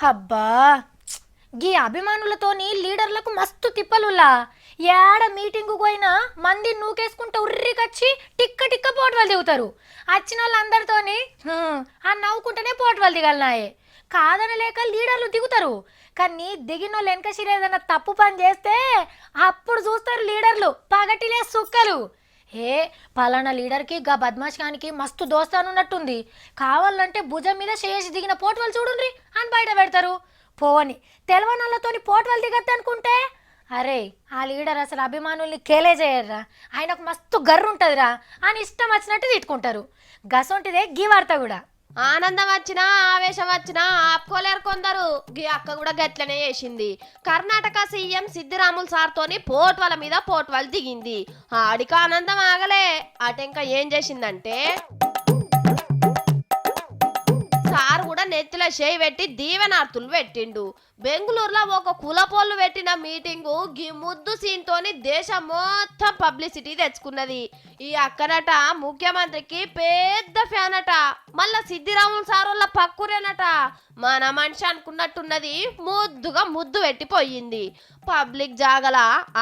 అబ్బా గీ అభిమానులతోని లీడర్లకు మస్తు తిప్పలులా. ఏడ మీటింగు పోయినా మంది నూకేసుకుంటూ ఉర్రికొచ్చి టిక్క టిక్క పోటువలు దిగుతారు. వచ్చిన వాళ్ళందరితోని ఆ నవ్వుకుంటేనే పోటువలు దిగలనాయే. కాదనలేక లీడర్లు దిగుతారు, కానీ దిగిన వాళ్ళు వెనకసిరి ఏదైనా తప్పు పని చేస్తే అప్పుడు చూస్తారు లీడర్లు పగటిలే సుక్కలు. ఏ పలానా లీడర్కి గా బద్మాష్ ఖాన్కి మస్తు దోస్తానున్నట్టుంది, కావాలంటే భుజం మీద చేసి దిగిన పోటువలు చూడుండ్రి అని బయట పెడతారు. పోవని తెలవనోళ్ళతోని పోటువలు దిగద్దు అనుకుంటే అరే ఆ లీడర్ అసలు అభిమానుల్ని కేలే చేయర్రా, ఆయనకు మస్తు గర్రు ఉంటుందిరా అని ఇష్టం వచ్చినట్టు తిట్టుకుంటారు. గసొంటిదే గీ వార్త కూడా. ఆనందం వచ్చినా ఆవేశం వచ్చినా ఆపుకోలేరు కొందరు. గీ అక్క కూడా గట్లనే చేసింది. కర్ణాటక సీఎం సిద్దిరాములు సార్తోని పోట్వల మీద పోట్వలు దిగింది. ఆడికి ఆనందం ఆగలే. అటెంక ఏం చేసిందంటే సార్ కూడా నెత్తిలో చేయి పెట్టి దీవెనార్తులు పెట్టిండు. బెంగళూరులో ఒక కులపోళ్ళు పెట్టిన మీటింగు గీ ముద్దు సీన్ తోని దేశం మొత్తం పబ్లిసిటీ తెచ్చుకున్నది. ఈ అక్కనట ముఖ్యమంత్రికి పెద్ద ఫ్యాన్ అట, మళ్ళా సిద్దిరాములు సార్ వాళ్ళ పక్కురేనట. మన మనిషి అనుకున్నట్టున్నది, ముద్దుగా ముద్దు పెట్టిపోయింది. పబ్లిక్ జాగల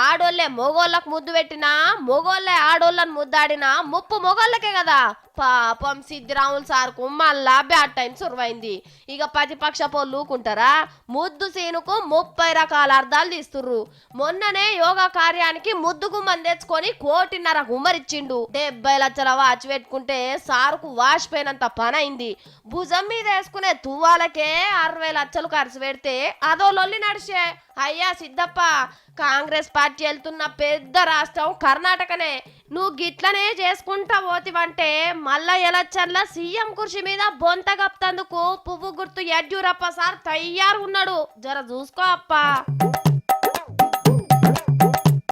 ఆడోళ్ళే మొగోళ్ళకు ముద్దు పెట్టినా మొగోళ్ళే ఆడోళ్ళని ముద్దాడినా ముప్పు మొగోళ్ళకే కదా. పాపం సిద్దిరాములు సార్కు మళ్ళా బ్యాడ్ టైం సురువైంది. ఇక ప్రతిపక్ష పోళ్ళు ఊకుంటారా? ముద్దు సీనుకు 30 రకాల అర్థాలు తీస్తుర్రు. మొన్ననే యోగా కార్యానికి ముద్దు గుమ్మని తెచ్చుకొని 1.5 కోటి గుమ్మరిచ్చిండు. 70 లక్షల వాచ్ పెట్టుకుంటే సారుకు వాచిపోయినంత పని అయింది. భుజం మీద వేసుకునే తువ్వాలకే 60 లక్షలు ఖర్చు పెడితే అదో లొల్లి నడిచే. అయ్యా సిద్ధప్ప, కాంగ్రెస్ పార్టీ వెళ్తున్న పెద్ద రాష్ట్రం కర్ణాటకనే. నువ్వు గిట్లనే చేసుకుంటా పోతివంటే మళ్ళా ఎలక్షన్ల సీఎం కుర్చీ మీద బొంత గప్తందుకు పువ్వు గుర్తు యడ్యూరప్ప సార్ తయారు ఉన్నాడు. జర చూసుకో అప్ప.